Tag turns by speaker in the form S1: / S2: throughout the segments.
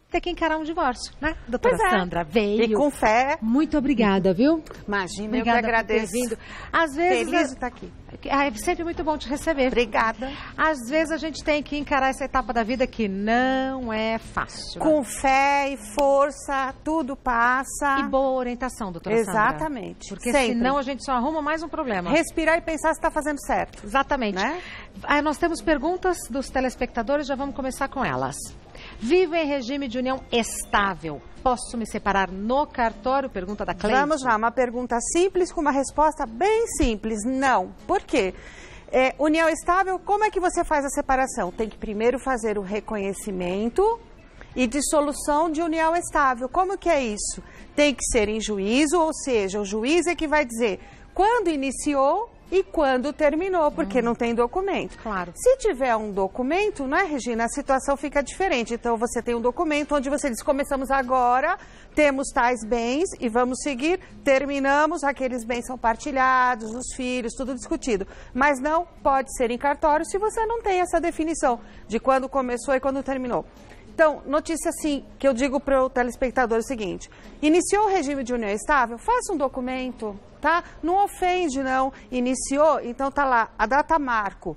S1: ter que encarar um divórcio, né? Doutora Sandra veio.
S2: E com fé.
S1: Muito obrigada, viu?
S2: Imagina,
S1: Obrigada
S2: eu que agradeço.
S1: Por ter vindo. Às vezes,
S2: feliz de estar aqui.
S1: É sempre muito bom te receber.
S2: Obrigada.
S1: Às vezes a gente tem que encarar essa etapa da vida que não é fácil.
S2: Com fé e força, tudo passa.
S1: E boa orientação, doutora Sandra.
S2: Exatamente.
S1: Porque
S2: sempre.
S1: senão a gente só arruma mais um problema.
S2: Respirar e pensar se está fazendo certo.
S1: Exatamente.
S2: Né?
S1: Nós temos perguntas dos telespectadores, já vamos começar com elas. Vivo em regime de união estável. Posso me separar no cartório? Pergunta da Cleide.
S2: Vamos lá, uma pergunta simples com uma resposta bem simples. Não. Por quê? União estável, como é que você faz a separação? Tem que primeiro fazer o reconhecimento e dissolução de união estável. Como que é isso? Tem que ser em juízo, ou seja, o juiz é que vai dizer quando iniciou e quando terminou, porque não tem documento.
S1: Claro.
S2: Se tiver um documento, não é, Regina? A situação fica diferente. Então, você tem um documento onde você diz, começamos agora, temos tais bens e vamos seguir, terminamos, aqueles bens são partilhados, os filhos, tudo discutido. Mas não pode ser em cartório se você não tem essa definição de quando começou e quando terminou. Então, notícia assim, que eu digo para o telespectador o seguinte, iniciou o regime de união estável, faça um documento, tá? Não ofende, não. Iniciou, então tá lá, a data marco.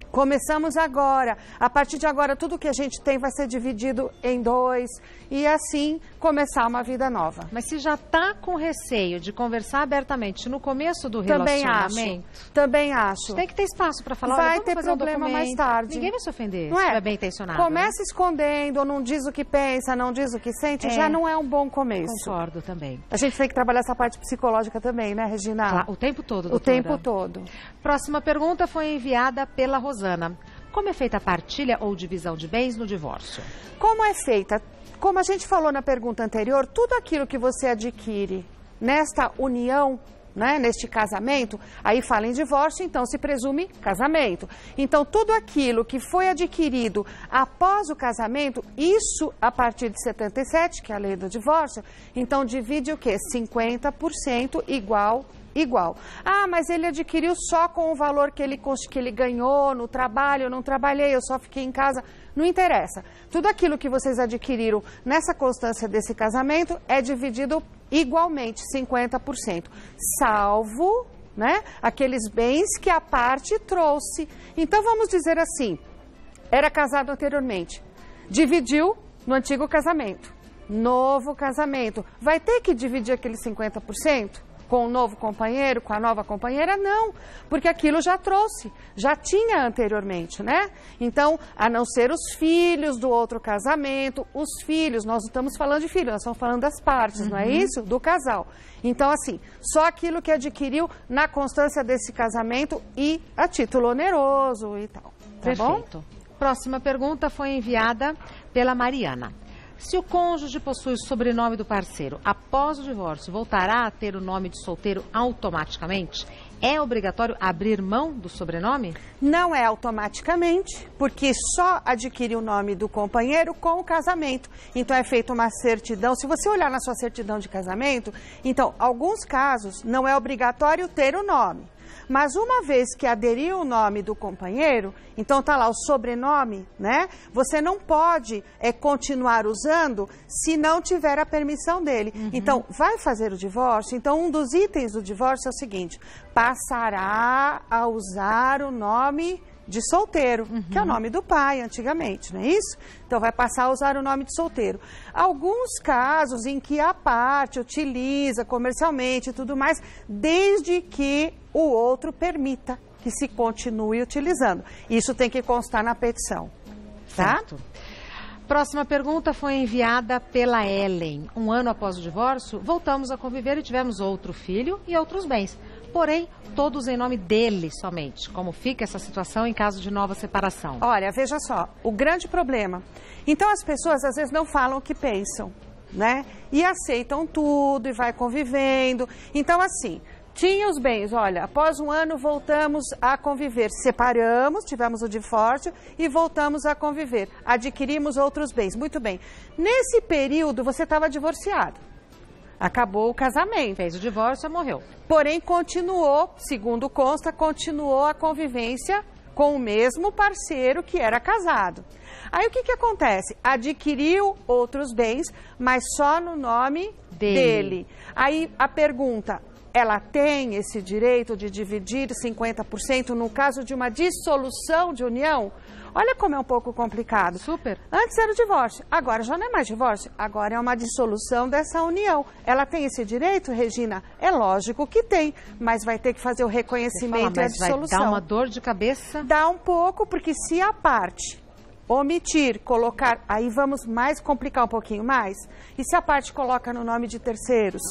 S2: Começamos agora. A partir de agora, tudo que a gente tem vai ser dividido em 2 e assim começar uma vida nova.
S1: Mas se já está com receio de conversar abertamente no começo do relacionamento...
S2: Também acho.
S1: Tem que ter espaço para falar,
S2: vai
S1: olha,
S2: ter
S1: fazer
S2: problema mais tarde.
S1: Ninguém vai se ofender,
S2: não
S1: se
S2: é?
S1: estiver bem intencionado.
S2: Começa escondendo, ou não diz o que pensa, não diz o que sente, já não é um bom começo.
S1: Concordo também.
S2: A gente tem que trabalhar essa parte psicológica também, né, Regina?
S1: Claro, o tempo todo, doutora.
S2: O tempo todo.
S1: Próxima pergunta foi enviada pela Rosana. Como é feita a partilha ou divisão de bens no divórcio?
S2: Como é feita? Como a gente falou na pergunta anterior, tudo aquilo que você adquire nesta união, né, neste casamento, aí fala em divórcio, então se presume casamento. Então, tudo aquilo que foi adquirido após o casamento, isso a partir de 77, que é a lei do divórcio, então divide o quê? 50% igual. Ah, mas ele adquiriu só com o valor que ele ganhou no trabalho, eu não trabalhei, eu só fiquei em casa. Não interessa. Tudo aquilo que vocês adquiriram nessa constância desse casamento é dividido igualmente, 50%. Salvo, né, aqueles bens que a parte trouxe. Então, vamos dizer assim, era casado anteriormente, dividiu no antigo casamento, novo casamento. Vai ter que dividir aqueles 50%? Com o novo companheiro, com a nova companheira? Não, porque aquilo já trouxe, já tinha anteriormente, né? Então, a não ser os filhos do outro casamento, os filhos, nós não estamos falando de filhos, nós estamos falando das partes, não é isso? Do casal. Então, assim, só aquilo que adquiriu na constância desse casamento e a título oneroso e tal. Tá
S1: Perfeito.
S2: Bom?
S1: Próxima pergunta foi enviada pela Mariana. Se o cônjuge possui o sobrenome do parceiro, após o divórcio, voltará a ter o nome de solteiro automaticamente? É obrigatório abrir mão do sobrenome?
S2: Não é automaticamente, porque só adquire o nome do companheiro com o casamento. Então, é feita uma certidão. Se você olhar na sua certidão de casamento, então, alguns casos, não é obrigatório ter o nome. Mas uma vez que aderiu o nome do companheiro, então tá lá o sobrenome, né? Você não pode continuar usando se não tiver a permissão dele. Então, vai fazer o divórcio? Então, um dos itens do divórcio é o seguinte, passará a usar o nome de solteiro, que é o nome do pai antigamente, não é isso? Então, vai passar a usar o nome de solteiro. Alguns casos em que a parte utiliza comercialmente e tudo mais, desde que o outro permita que se continue utilizando. Isso tem que constar na petição, tá?
S1: Certo. Próxima pergunta foi enviada pela Ellen. Um ano após o divórcio, voltamos a conviver e tivemos outro filho e outros bens. Porém, todos em nome dele somente. Como fica essa situação em caso de nova separação?
S2: Olha, veja só, o grande problema. Então, as pessoas às vezes não falam o que pensam, né? E aceitam tudo e vai convivendo. Então, assim, tinha os bens, olha, após um ano voltamos a conviver. Separamos, tivemos o divórcio e voltamos a conviver. Adquirimos outros bens. Muito bem. Nesse período, você estava divorciado. Acabou o casamento.
S1: Fez o divórcio e morreu.
S2: Porém, continuou, segundo consta, continuou a convivência com o mesmo parceiro que era casado. Aí o que que acontece? Adquiriu outros bens, mas só no nome dele. Aí a pergunta, ela tem esse direito de dividir 50% no caso de uma dissolução de união? Olha como é um pouco complicado.
S1: Super.
S2: Antes era o divórcio, agora já não é mais divórcio, agora é uma dissolução dessa união. Ela tem esse direito, Regina? É lógico que tem, mas vai ter que fazer o reconhecimento e a dissolução.
S1: Vai dar uma dor de cabeça?
S2: Dá um pouco, porque se a parte omitir, colocar, aí vamos mais complicar um pouquinho mais. E se a parte coloca no nome de terceiros,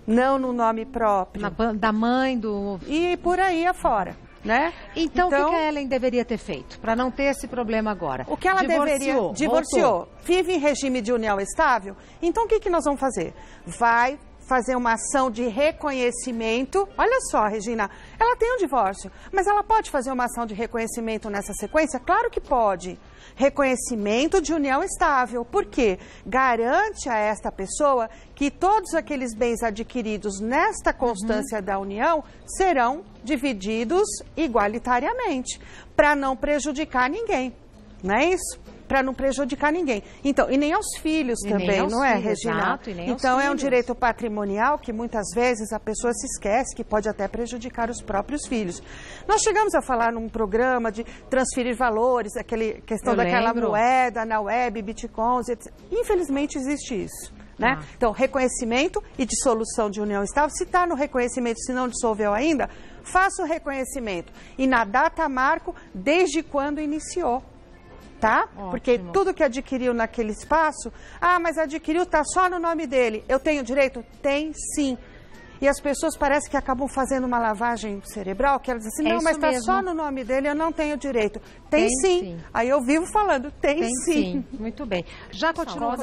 S2: não no nome próprio?
S1: Da mãe, do...
S2: E por aí afora. Né?
S1: Então, o que a Ellen deveria ter feito para não ter esse problema agora?
S2: O que ela divorciou, vive em regime de união estável. Então, o que nós vamos fazer? Vai fazer uma ação de reconhecimento. Olha só, Regina, ela tem um divórcio, mas ela pode fazer uma ação de reconhecimento nessa sequência? Claro que pode. Reconhecimento de união estável. Por quê? Garante a esta pessoa que todos aqueles bens adquiridos nesta constância da união serão divididos igualitariamente, para não prejudicar ninguém. Não é isso? Para não prejudicar ninguém. Então, e nem aos filhos também, não é, Regina?
S1: Exato, e nem aos
S2: então, é um
S1: filhos.
S2: direito patrimonial que muitas vezes a pessoa se esquece que pode até prejudicar os próprios filhos. Nós chegamos a falar num programa de transferir valores, aquela questão daquela moeda na web, bitcoins, etc. Infelizmente existe isso. Né? Então, reconhecimento e dissolução de união estável. Se está no reconhecimento, se não dissolveu ainda, faça o reconhecimento. E na data marco, desde quando iniciou. Tá? Porque tudo que adquiriu naquele espaço, mas adquiriu, tá só no nome dele. Eu tenho direito? Tem sim. E as pessoas parecem que acabam fazendo uma lavagem cerebral, que elas dizem assim, não, mas tá só no nome dele, eu não tenho direito. Tem sim. Aí eu vivo falando, tem sim.
S1: Muito bem. Já continuou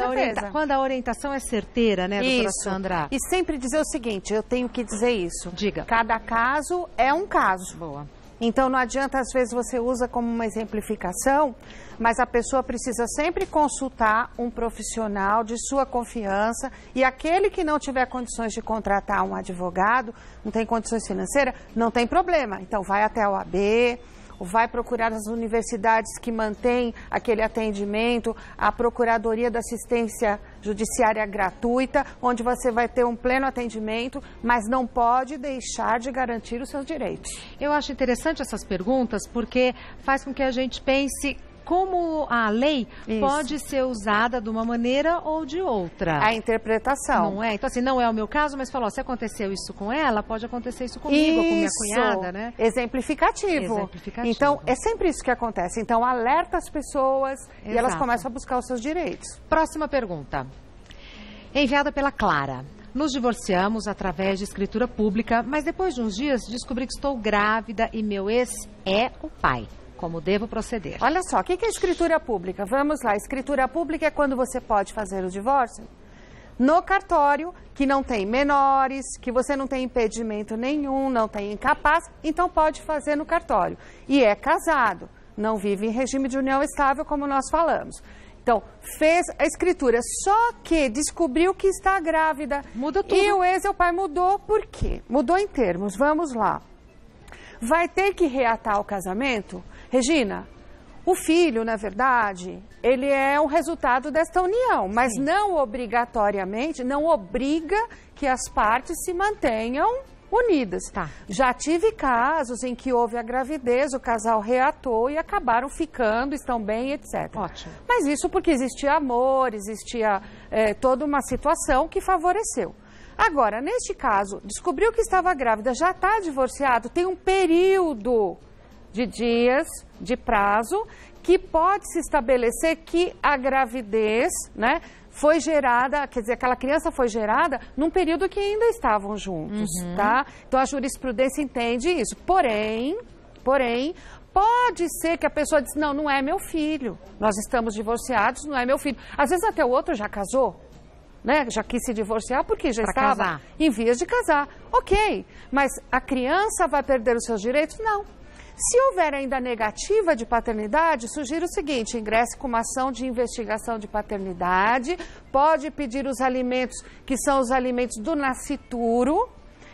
S1: quando a orientação é certeira, né, doutora Sandra?
S2: E sempre dizer o seguinte, eu tenho que dizer isso.
S1: Diga.
S2: Cada caso é um caso.
S1: Boa.
S2: Então, não adianta, às vezes, você usa como uma exemplificação, mas a pessoa precisa sempre consultar um profissional de sua confiança e aquele que não tiver condições de contratar um advogado, não tem condições financeiras, não tem problema. Então, vai até a OAB, vai procurar as universidades que mantêm aquele atendimento, a Procuradoria da Assistência Judiciária Gratuita, onde você vai ter um pleno atendimento, mas não pode deixar de garantir os seus direitos.
S1: Eu acho interessante essas perguntas, porque faz com que a gente pense como a lei pode ser usada de uma maneira ou de outra.
S2: A interpretação.
S1: Não é? Então, assim, não é o meu caso, mas falou, se aconteceu isso com ela, pode acontecer isso comigo, ou com minha cunhada, né?
S2: Exemplificativo. Então, é sempre isso que acontece. Então, alerta as pessoas e elas começam a buscar os seus direitos.
S1: Próxima pergunta. Enviada pela Clara. Nos divorciamos através de escritura pública, mas depois de uns dias descobri que estou grávida e meu ex é o pai. Como devo proceder?
S2: Olha só, o que é escritura pública? Vamos lá, escritura pública é quando você pode fazer o divórcio no cartório, que não tem menores, que você não tem impedimento nenhum, não tem incapaz, então pode fazer no cartório. E é casado, não vive em regime de união estável, como nós falamos. Então, fez a escritura, só que descobriu que está grávida.
S1: Muda tudo.
S2: E o ex, o pai, mudou por quê? Mudou em termos, vamos lá. Vai ter que reatar o casamento? Regina, o filho, na verdade, ele é um resultado desta união, mas não obrigatoriamente, não obriga que as partes se mantenham unidas. Já tive casos em que houve a gravidez, o casal reatou e acabaram ficando, estão bem, etc.
S1: Ótimo.
S2: Mas isso porque existia amor, existia toda uma situação que favoreceu. Agora, neste caso, descobriu que estava grávida, já está divorciado, tem um período de dias, de prazo, que pode se estabelecer que a gravidez, né, foi gerada, quer dizer, aquela criança foi gerada num período que ainda estavam juntos, tá? Então, a jurisprudência entende isso. Porém, pode ser que a pessoa diz, não é meu filho, nós estamos divorciados, não é meu filho. Às vezes até o outro já casou, né? Já quis se divorciar porque já estava em vias de casar. Ok, mas a criança vai perder os seus direitos? Não. Se houver ainda negativa de paternidade, sugiro o seguinte, ingresse com uma ação de investigação de paternidade, pode pedir os alimentos, que são os alimentos do nascituro,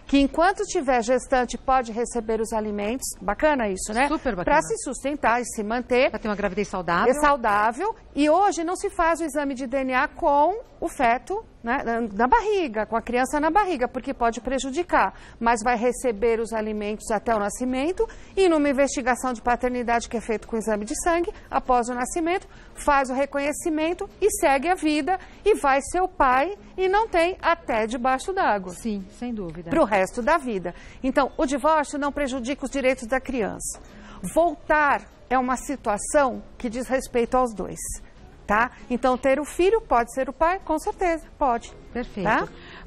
S2: que enquanto estiver gestante pode receber os alimentos, bacana isso, né?
S1: Super bacana.
S2: Para se sustentar e se manter.
S1: Para ter uma gravidez saudável.
S2: É saudável. E hoje não se faz o exame de DNA com o feto, né, na barriga, com a criança na barriga, porque pode prejudicar. Mas vai receber os alimentos até o nascimento e numa investigação de paternidade que é feita com exame de sangue, após o nascimento, faz o reconhecimento e segue a vida e vai ser o pai e não tem até debaixo d'água.
S1: Sim, sem dúvida.
S2: Para o resto da vida. Então, o divórcio não prejudica os direitos da criança. Voltar é uma situação que diz respeito aos dois. Tá? Então, ter o filho pode ser o pai? Com certeza, pode.
S1: Perfeito.
S2: Tá?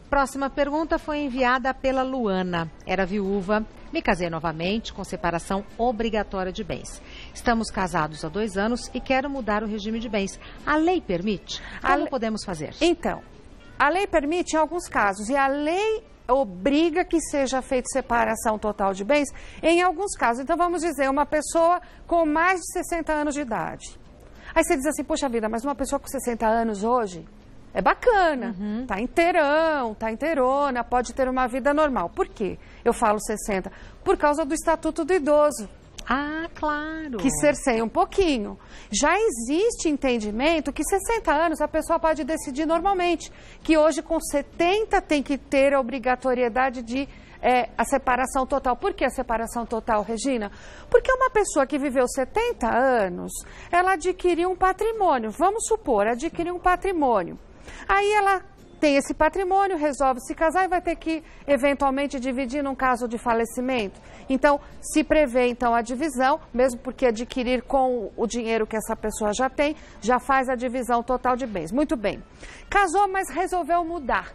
S1: Próxima pergunta foi enviada pela Luana. Era viúva, me casei novamente com separação obrigatória de bens. Estamos casados há 2 anos e quero mudar o regime de bens. A lei permite? Como podemos fazer?
S2: Então, a lei permite em alguns casos e a lei obriga que seja feita separação total de bens em alguns casos. Então, vamos dizer, uma pessoa com mais de 60 anos de idade. Aí você diz assim, poxa vida, mas uma pessoa com 60 anos hoje é bacana, tá inteirão, tá inteirona, pode ter uma vida normal. Por quê? Eu falo 60, por causa do Estatuto do Idoso.
S1: Ah, claro.
S2: Que cerceia um pouquinho. Já existe entendimento que 60 anos a pessoa pode decidir normalmente, que hoje com 70 tem que ter a obrigatoriedade de a separação total. Por que a separação total, Regina? Porque uma pessoa que viveu 70 anos, ela adquiriu um patrimônio. Vamos supor, adquiriu um patrimônio. Aí ela tem esse patrimônio, resolve se casar e vai ter que, eventualmente, dividir num caso de falecimento. Então, se prevê, então, a divisão, mesmo porque adquirir com o dinheiro que essa pessoa já tem, já faz a divisão total de bens. Muito bem. Casou, mas resolveu mudar.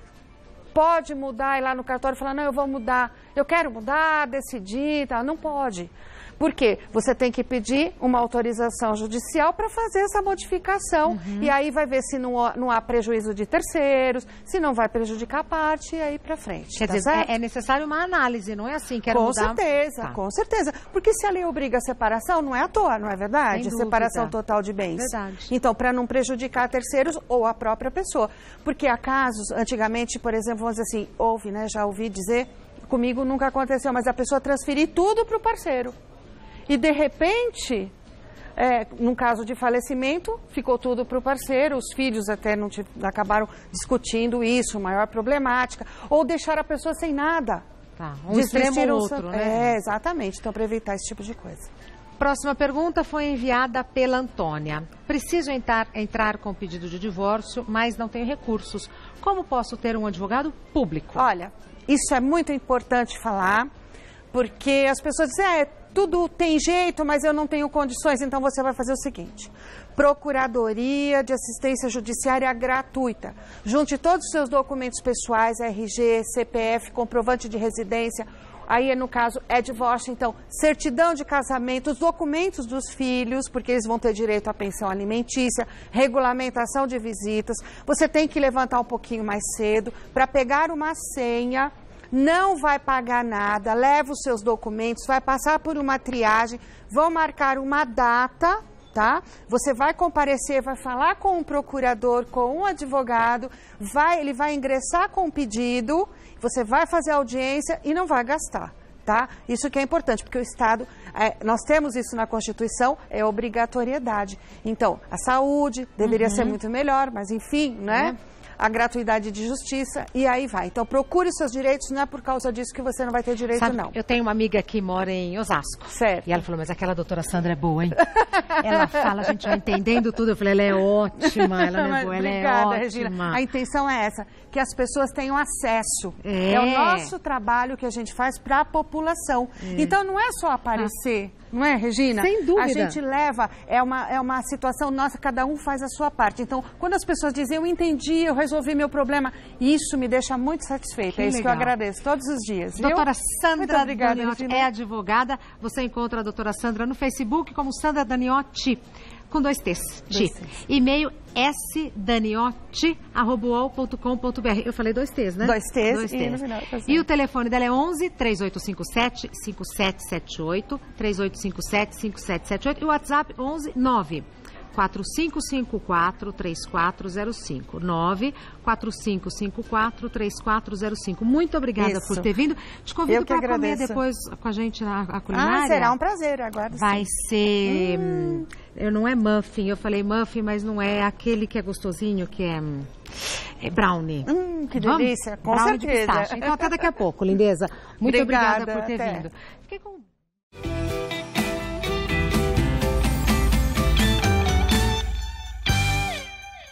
S2: Pode mudar, ir lá no cartório e falar, não, eu vou mudar, eu quero mudar, decidir, tá? Não pode. Por quê? Você tem que pedir uma autorização judicial para fazer essa modificação. E aí vai ver se não há prejuízo de terceiros, se não vai prejudicar a parte e aí para frente.
S1: Quer dizer, é necessário uma análise, não é assim? Quero mudar.
S2: Certeza, tá. Com certeza. Porque se a lei obriga a separação, não é à toa, não é verdade? Separação total de bens.
S1: Verdade.
S2: Então, para não prejudicar terceiros ou a própria pessoa. Porque há casos, antigamente, por exemplo, vamos dizer assim, houve, né? Já ouvi dizer, comigo nunca aconteceu, mas a pessoa transferir tudo para o parceiro. E, de repente, num caso de falecimento, ficou tudo para o parceiro, os filhos até não acabaram discutindo isso, maior problemática, ou deixar a pessoa sem nada.
S1: Tá, um extremo ou outro, né?
S2: Exatamente, então para evitar esse tipo de coisa.
S1: Próxima pergunta foi enviada pela Antônia. Preciso entrar com pedido de divórcio, mas não tenho recursos. Como posso ter um advogado público?
S2: Olha, isso é muito importante falar, porque as pessoas dizem, tudo tem jeito, mas eu não tenho condições, então você vai fazer o seguinte. Procuradoria de Assistência Judiciária gratuita. Junte todos os seus documentos pessoais, RG, CPF, comprovante de residência. Aí, no caso, é divórcio, então, certidão de casamento, os documentos dos filhos, porque eles vão ter direito à pensão alimentícia, regulamentação de visitas. Você tem que levantar um pouquinho mais cedo para pegar uma senha. Não vai pagar nada, leva os seus documentos, vai passar por uma triagem, vão marcar uma data, tá? Você vai comparecer, vai falar com um procurador, com um advogado, ele vai ingressar com o pedido, você vai fazer a audiência e não vai gastar, tá? Isso que é importante, porque o Estado, nós temos isso na Constituição, é obrigatoriedade. Então, a saúde deveria ser muito melhor, mas enfim, né? A gratuidade de justiça e aí vai. Então, procure os seus direitos, não é por causa disso que você não vai ter direito, não.
S1: Eu tenho uma amiga que mora em Osasco.
S2: Certo.
S1: E ela falou, mas aquela doutora Sandra é boa, hein? Ela fala, a gente vai entendendo tudo. Eu falei, ela é ótima, ela não é boa, ela é ótima. Regina.
S2: A intenção é essa, que as pessoas tenham acesso. É o nosso trabalho que a gente faz para a população. Então, não é só aparecer, não é, Regina?
S1: Sem dúvida.
S2: A gente leva, é uma situação nossa, cada um faz a sua parte. Então, quando as pessoas dizem, eu entendi, eu resolvi meu problema, isso me deixa muito satisfeita. É isso que eu agradeço todos os dias.
S1: Doutora Sandra
S2: obrigada,
S1: Daniotti é advogada. Você encontra a doutora Sandra no Facebook como Sandra Daniotti, com 2 T's. E-mail sdaniotti@uol.com.br. Eu falei 2 T's, né?
S2: 2 T's.
S1: 2 T's. E o telefone dela é 11 3857 5778, 3857 5778 e o WhatsApp 11 9 94554-3405. 94554-3405. Muito obrigada por ter vindo. Te convido para comer depois com a gente na culinária.
S2: Será um prazer, aguardo.
S1: Vai ser... Não é muffin, eu falei muffin, mas não é aquele que é gostosinho, que é brownie.
S2: Que delícia, com
S1: brownie
S2: certeza.
S1: De pistache. Então até daqui a pouco, lindeza. Muito obrigada por ter vindo. Fiquei com...